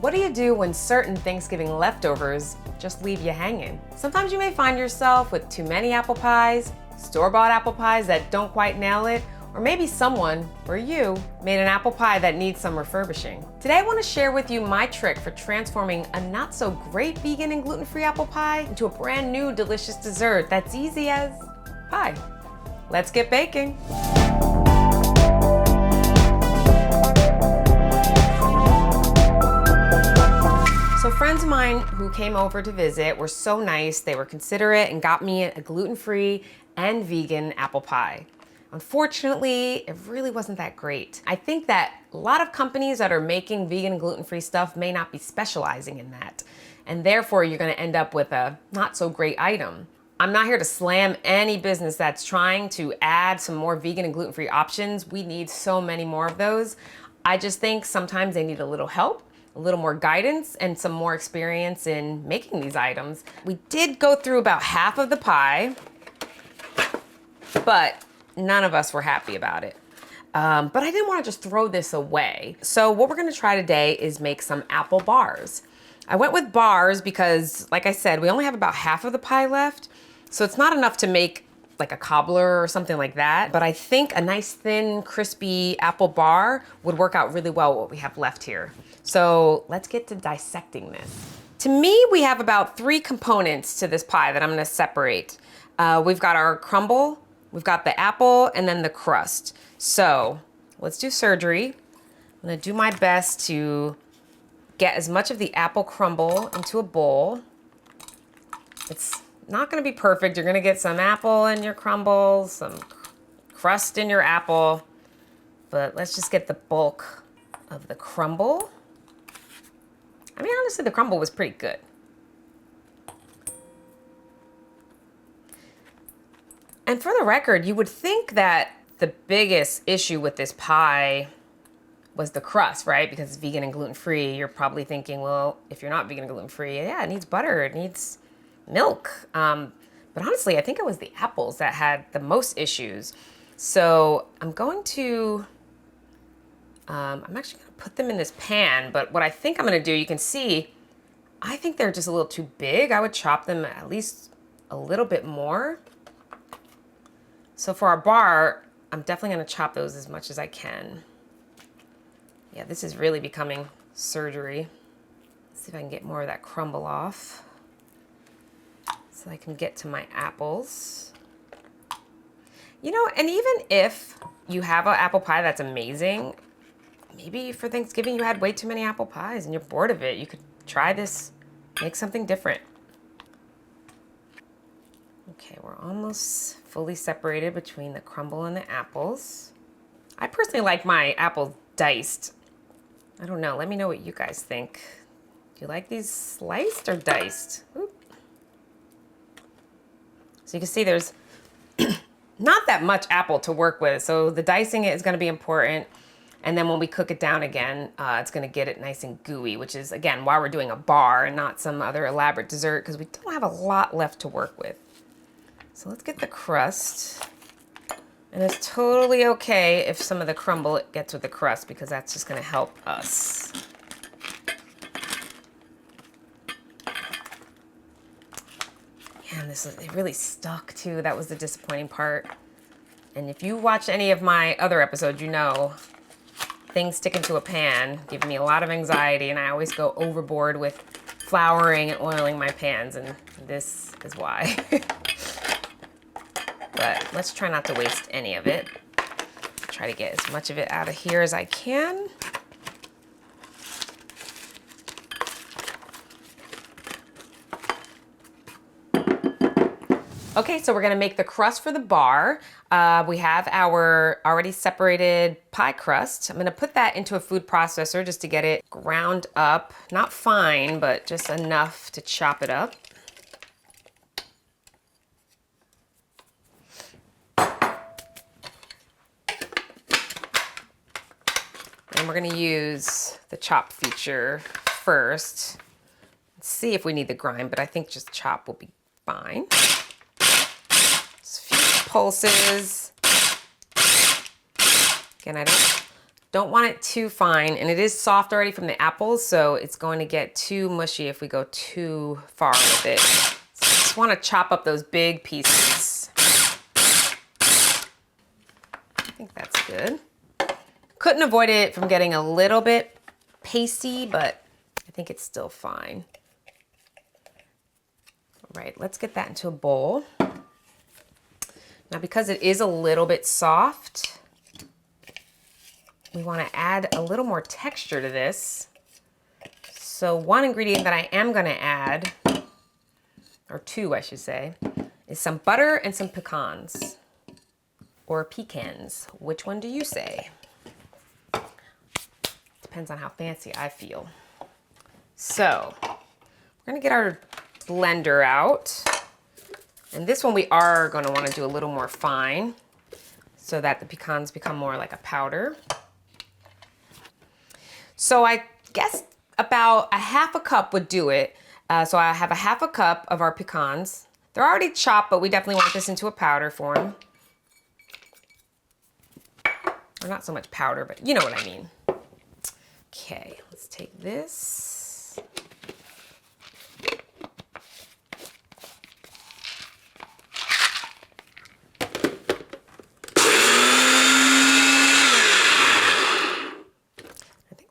What do you do when certain Thanksgiving leftovers just leave you hanging? Sometimes you may find yourself with too many apple pies, store-bought apple pies that don't quite nail it, or maybe someone, or you, made an apple pie that needs some refurbishing. Today I want to share with you my trick for transforming a not so great vegan and gluten-free apple pie into a brand new delicious dessert that's easy as pie. Let's get baking. So friends of mine who came over to visit were so nice. They were considerate and got me a gluten-free and vegan apple pie. Unfortunately, it really wasn't that great. I think that a lot of companies that are making vegan and gluten-free stuff may not be specializing in that. And therefore, you're gonna end up with a not so great item. I'm not here to slam any business that's trying to add some more vegan and gluten-free options. We need so many more of those. I just think sometimes they need a little help, a little more guidance, and some more experience in making these items. We did go through about half of the pie, but none of us were happy about it. But I didn't want to just throw this away. So what we're gonna try today is make some apple bars. I went with bars because, like I said, we only have about half of the pie left. So it's not enough to make like a cobbler or something like that. But I think a nice thin, crispy apple bar would work out really well with what we have left here. So let's get to dissecting this. To me, we have about 3 components to this pie that I'm gonna separate. We've got our crumble, we've got the apple, and then the crust. So let's do surgery. I'm gonna do my best to get as much of the apple crumble into a bowl. It's not gonna be perfect. You're gonna get some apple in your crumble, some crust in your apple, but let's just get the bulk of the crumble. I mean, honestly, the crumble was pretty good. And for the record, you would think that the biggest issue with this pie was the crust, right? Because it's vegan and gluten-free. You're probably thinking, well, if you're not vegan and gluten-free, yeah, it needs butter, it needs milk. But honestly, I think it was the apples that had the most issues. So I'm going to, I'm actually gonna put them in this pan, but what I think I'm gonna do, you can see, I think they're just a little too big. I would chop them at least a little bit more. So for our bar, I'm definitely gonna chop those as much as I can. Yeah, this is really becoming surgery. Let's see if I can get more of that crumble off so I can get to my apples. You know, and even if you have an apple pie that's amazing, maybe for Thanksgiving you had way too many apple pies and you're bored of it, you could try this, make something different. Okay, we're almost fully separated between the crumble and the apples. I personally like my apples diced. I don't know, let me know what you guys think. Do you like these sliced or diced? Oop. So you can see there's not that much apple to work with, so the dicing it is gonna be important. And then when we cook it down again, it's gonna get it nice and gooey, which is, again, why we're doing a bar and not some other elaborate dessert, because we don't have a lot left to work with. So let's get the crust. And it's totally okay if some of the crumble gets with the crust, because that's just gonna help us. Man, it really stuck too. That was the disappointing part. And if you watch any of my other episodes, you know things sticking to a pan give me a lot of anxiety, and I always go overboard with flouring and oiling my pans, and this is why. But let's try not to waste any of it. Try to get as much of it out of here as I can. Okay, so we're gonna make the crust for the bar. We have our already separated pie crust. I'm gonna put that into a food processor just to get it ground up. Not fine, but just enough to chop it up. And we're gonna use the chop feature first. Let's see if we need the grind, but I think just chop will be fine. Just a few pulses. Again, I don't Don't want it too fine, and it is soft already from the apples, so it's going to get too mushy if we go too far with it. So I just want to chop up those big pieces. I think that's good. Couldn't avoid it from getting a little bit pasty, but I think it's still fine. All right, let's get that into a bowl. Now, because it is a little bit soft, we want to add a little more texture to this. So one ingredient that I am going to add, or two I should say, is some butter and some pecans. Or pecans. Which one do you say? Depends on how fancy I feel. So we're going to get our blender out. And this one we are going to want to do a little more fine so that the pecans become more like a powder. So I guess about a half a cup would do it. So I have a half a cup of our pecans. They're already chopped, but we definitely want this into a powder form. Or not so much powder, but you know what I mean. Okay, let's take this.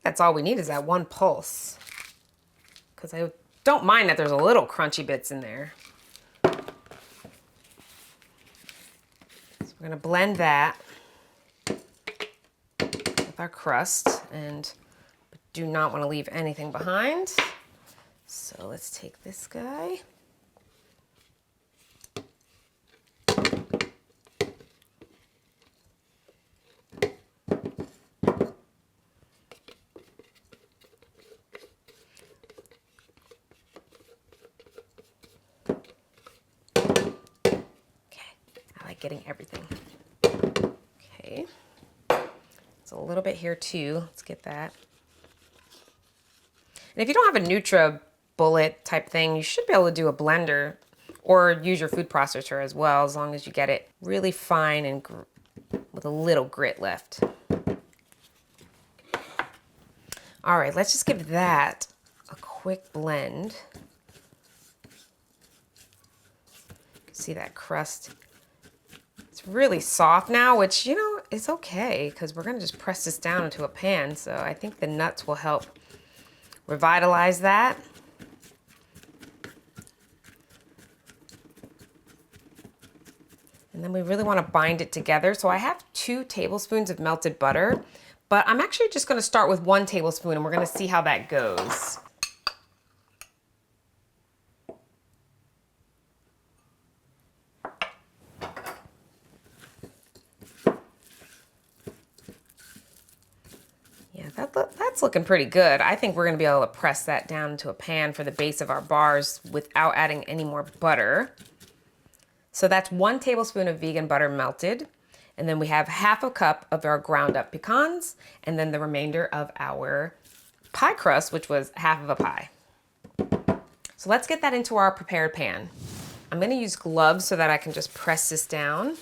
That's all we need is that one pulse. Because I don't mind that there's a little crunchy bits in there. So we're going to blend that with our crust, and do not want to leave anything behind. So let's take this guy. Getting everything. Okay. It's a little bit here too. Let's get that. And if you don't have a NutriBullet type thing, you should be able to do a blender or use your food processor as well, as long as you get it really fine and with a little grit left. All right, let's just give that a quick blend. You can see that crust. It's really soft now, which, you know, is okay because we're going to just press this down into a pan. So I think the nuts will help revitalize that. And then we really want to bind it together. So I have 2 tablespoons of melted butter, but I'm actually just going to start with 1 tablespoon and we're going to see how that goes. That's looking pretty good. I think we're going to be able to press that down into a pan for the base of our bars without adding any more butter. So that's 1 tablespoon of vegan butter melted. And then we have half a cup of our ground up pecans, and then the remainder of our pie crust, which was half of a pie. So let's get that into our prepared pan. I'm going to use gloves so that I can just press this down.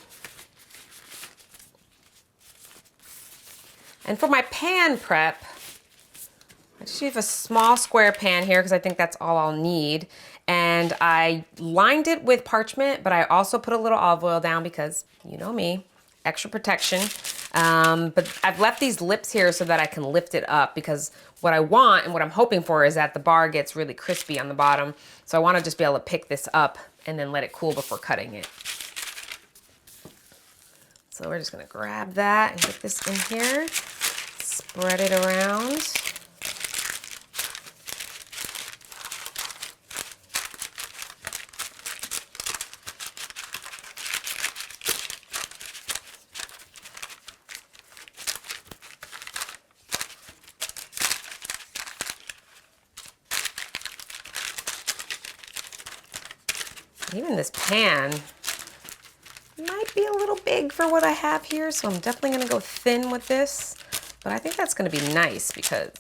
And for my pan prep, I just have a small square pan here because I think that's all I'll need. And I lined it with parchment, but I also put a little olive oil down because, you know me, extra protection. But I've left these lips here so that I can lift it up, because what I want and what I'm hoping for is that the bar gets really crispy on the bottom. So I want to just be able to pick this up and then let it cool before cutting it. So we're just going to grab that and get this in here. Spread it around. Even this pan might be a little big for what I have here, so I'm definitely going to go thin with this. But I think that's going to be nice because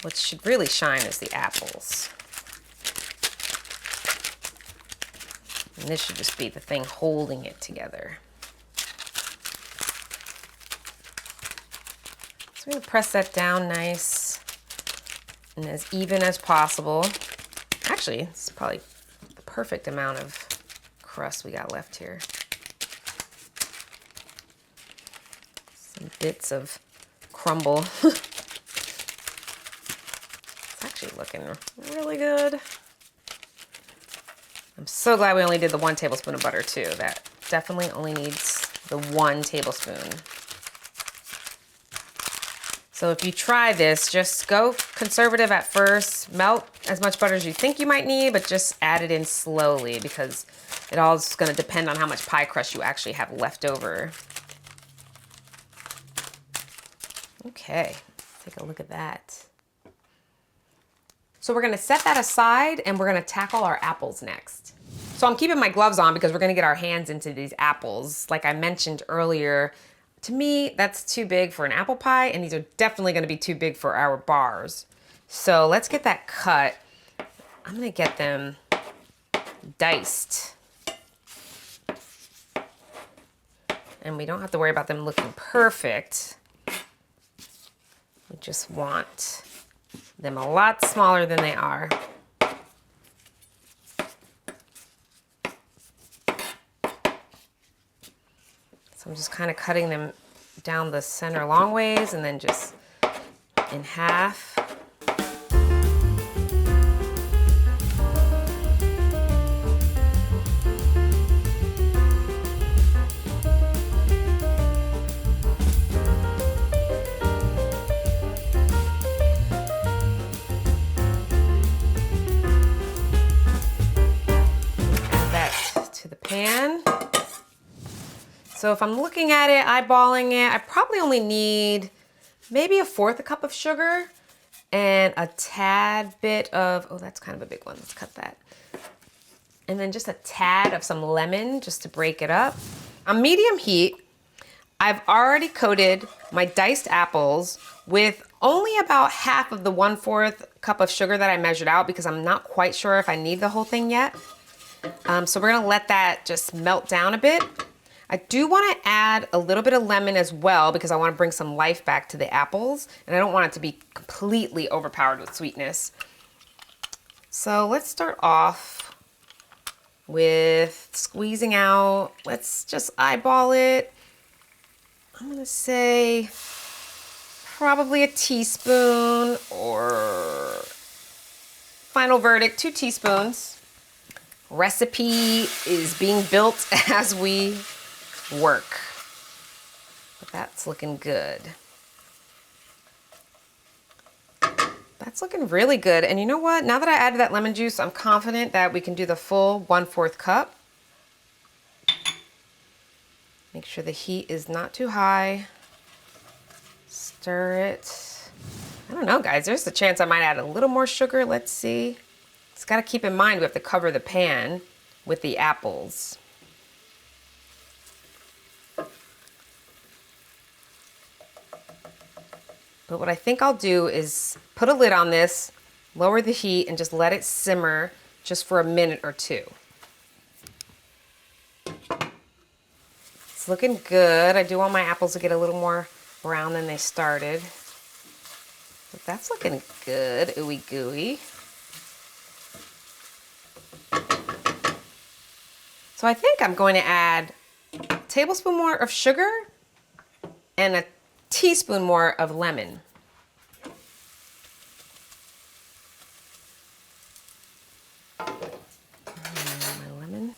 what should really shine is the apples. And this should just be the thing holding it together. So I'm gonna press that down nice and as even as possible. Actually, it's probably the perfect amount of crust we got left here. Some bits of crumble. It's actually looking really good. I'm so glad we only did the 1 tablespoon of butter too. That definitely only needs the 1 tablespoon. So if you try this, just go conservative at first, melt as much butter as you think you might need, but just add it in slowly because it all is gonna depend on how much pie crust you actually have left over. Okay, take a look at that. So we're gonna set that aside and we're gonna tackle our apples next. So I'm keeping my gloves on because we're gonna get our hands into these apples. Like I mentioned earlier, to me, that's too big for an apple pie, and these are definitely gonna be too big for our bars. So let's get that cut. I'm gonna get them diced. And we don't have to worry about them looking perfect. We just want them a lot smaller than they are. So I'm just kind of cutting them down the center long ways and then just in half. Pan. So if I'm looking at it, eyeballing it, I probably only need maybe 1/4 cup of sugar and a tad bit of, oh, that's kind of a big one. Let's cut that. And then just a tad of some lemon just to break it up. On medium heat, I've already coated my diced apples with only about half of the 1/4 cup of sugar that I measured out because I'm not quite sure if I need the whole thing yet. So we're gonna let that just melt down a bit. I do wanna add a little bit of lemon as well because I wanna bring some life back to the apples and I don't want it to be completely overpowered with sweetness. So let's start off with squeezing out. Let's just eyeball it. I'm gonna say probably a teaspoon or final verdict, 2 teaspoons. Recipe is being built as we work. But that's looking good. That's looking really good. And you know what? Now that I added that lemon juice, I'm confident that we can do the full 1/4 cup. Make sure the heat is not too high. Stir it. I don't know, guys. There's a chance I might add a little more sugar. Let's see. Just got to keep in mind we have to cover the pan with the apples. But what I think I'll do is put a lid on this, lower the heat, and just let it simmer just for a minute or 2. It's looking good. I do want my apples to get a little more brown than they started. But that's looking good, ooey gooey. So I think I'm going to add a tablespoon more of sugar and a teaspoon more of lemon. My lemon.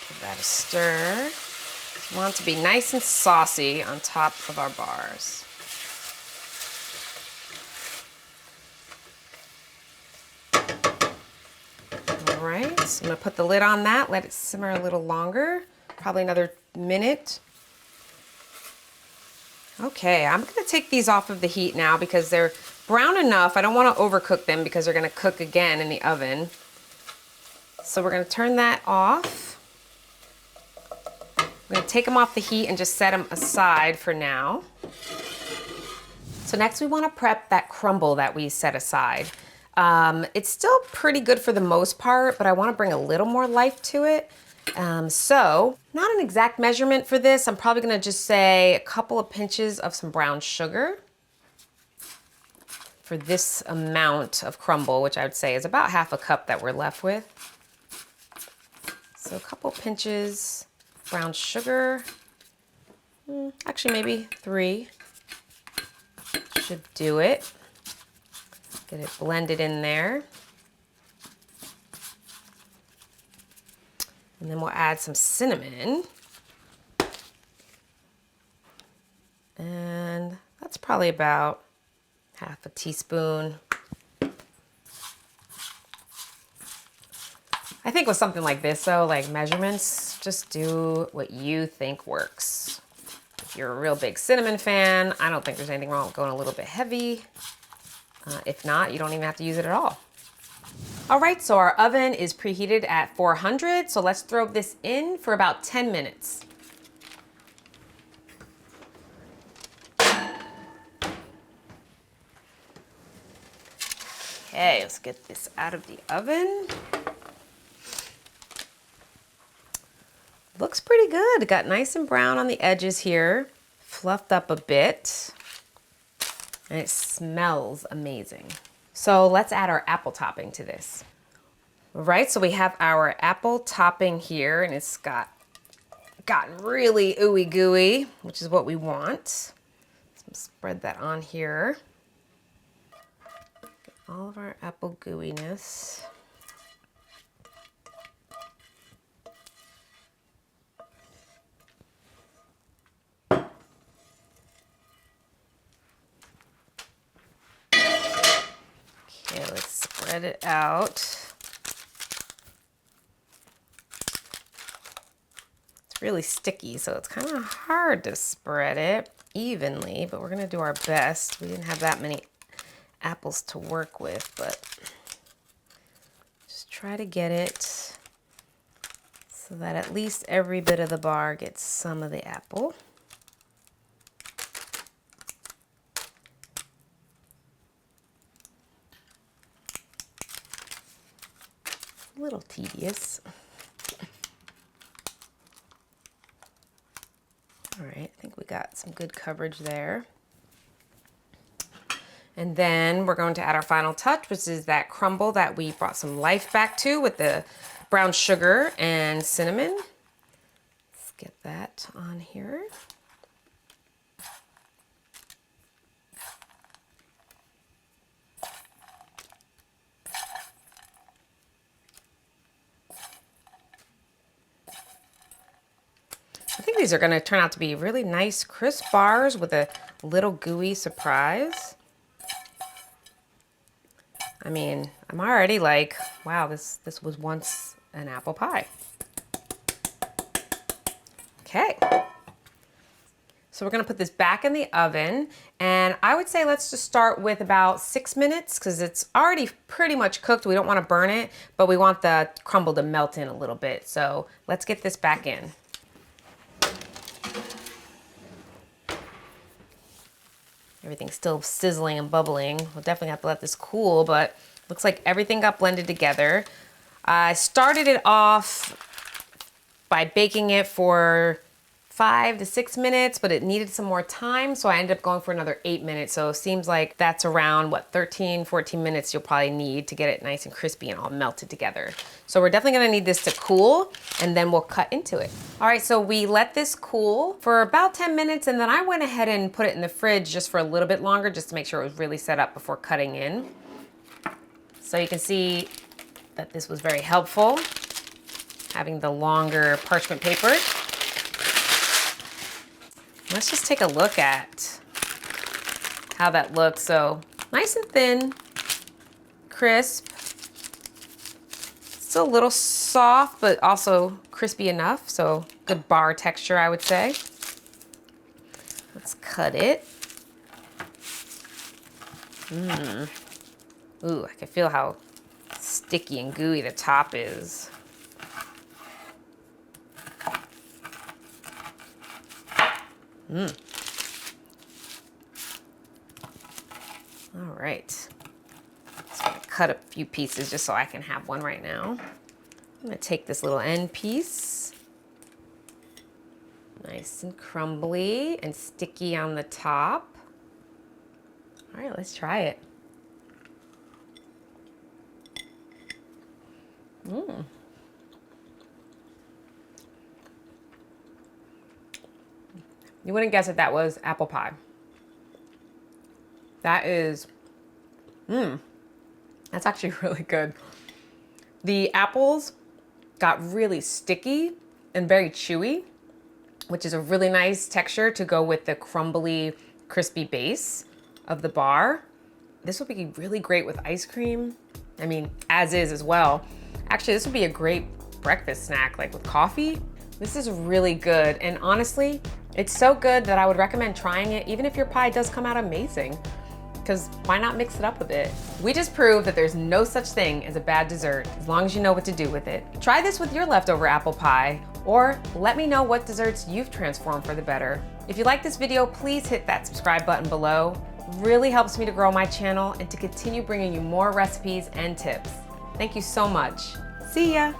Give that a stir. We want it to be nice and saucy on top of our bars. All right, so I'm gonna put the lid on that, let it simmer a little longer, probably another minute. Okay, I'm gonna take these off of the heat now because they're brown enough. I don't wanna overcook them because they're gonna cook again in the oven. So we're gonna turn that off. I'm gonna take them off the heat and just set them aside for now. So next we want to prep that crumble that we set aside. It's still pretty good for the most part, but I want to bring a little more life to it. So not an exact measurement for this. I'm probably going to just say a couple of pinches of some brown sugar for this amount of crumble, which I would say is about half a cup that we're left with. So a couple pinches brown sugar, actually maybe 3 should do it. Get it blended in there. And then we'll add some cinnamon. And that's probably about half a teaspoon. I think with something like this though, like measurements, just do what you think works. If you're a real big cinnamon fan, I don't think there's anything wrong with going a little bit heavy. If not, you don't even have to use it at all. All right, so our oven is preheated at 400, so let's throw this in for about 10 minutes. Okay, let's get this out of the oven. Looks pretty good. It got nice and brown on the edges here, fluffed up a bit, and it smells amazing. So let's add our apple topping to this. All right, so we have our apple topping here, and it's gotten really ooey gooey, which is what we want. So spread that on here. Get all of our apple gooiness. Okay, let's spread it out. It's really sticky, so it's kind of hard to spread it evenly, but we're gonna do our best. We didn't have that many apples to work with, but just try to get it so that at least every bit of the bar gets some of the apple. A little tedious. All right, I think we got some good coverage there. And then we're going to add our final touch, which is that crumble that we brought some life back to with the brown sugar and cinnamon. Let's get that on here. I think these are going to turn out to be really nice crisp bars with a little gooey surprise. I mean, I'm already like, wow, this was once an apple pie. Okay. So we're gonna put this back in the oven, and I would say let's just start with about 6 minutes because it's already pretty much cooked. We don't want to burn it, but we want the crumble to melt in a little bit. So let's get this back in. Everything's still sizzling and bubbling. We'll definitely have to let this cool, but looks like everything got blended together. I started it off by baking it for 5 to 6 minutes, but it needed some more time, so I ended up going for another 8 minutes. So it seems like that's around, what, 13, 14 minutes you'll probably need to get it nice and crispy and all melted together. So we're definitely gonna need this to cool, and then we'll cut into it. All right, so we let this cool for about 10 minutes, and then I went ahead and put it in the fridge just for a little bit longer, just to make sure it was really set up before cutting in. So you can see that this was very helpful, having the longer parchment paper. Let's just take a look at how that looks. So nice and thin, crisp, still a little soft, but also crispy enough. So good bar texture, I would say. Let's cut it. Ooh, I can feel how sticky and gooey the top is. All right. Just gonna cut a few pieces just so I can have one right now. I'm gonna take this little end piece. Nice and crumbly and sticky on the top. All right, let's try it. You wouldn't guess that was apple pie. That is, that's actually really good. The apples got really sticky and very chewy, which is a really nice texture to go with the crumbly, crispy base of the bar. This would be really great with ice cream. I mean, as is as well. Actually, this would be a great breakfast snack, like with coffee. This is really good. And honestly, it's so good that I would recommend trying it, even if your pie does come out amazing, because why not mix it up a bit? We just proved that there's no such thing as a bad dessert, as long as you know what to do with it. Try this with your leftover apple pie, or let me know what desserts you've transformed for the better. If you like this video, please hit that subscribe button below. It really helps me to grow my channel and to continue bringing you more recipes and tips. Thank you so much. See ya.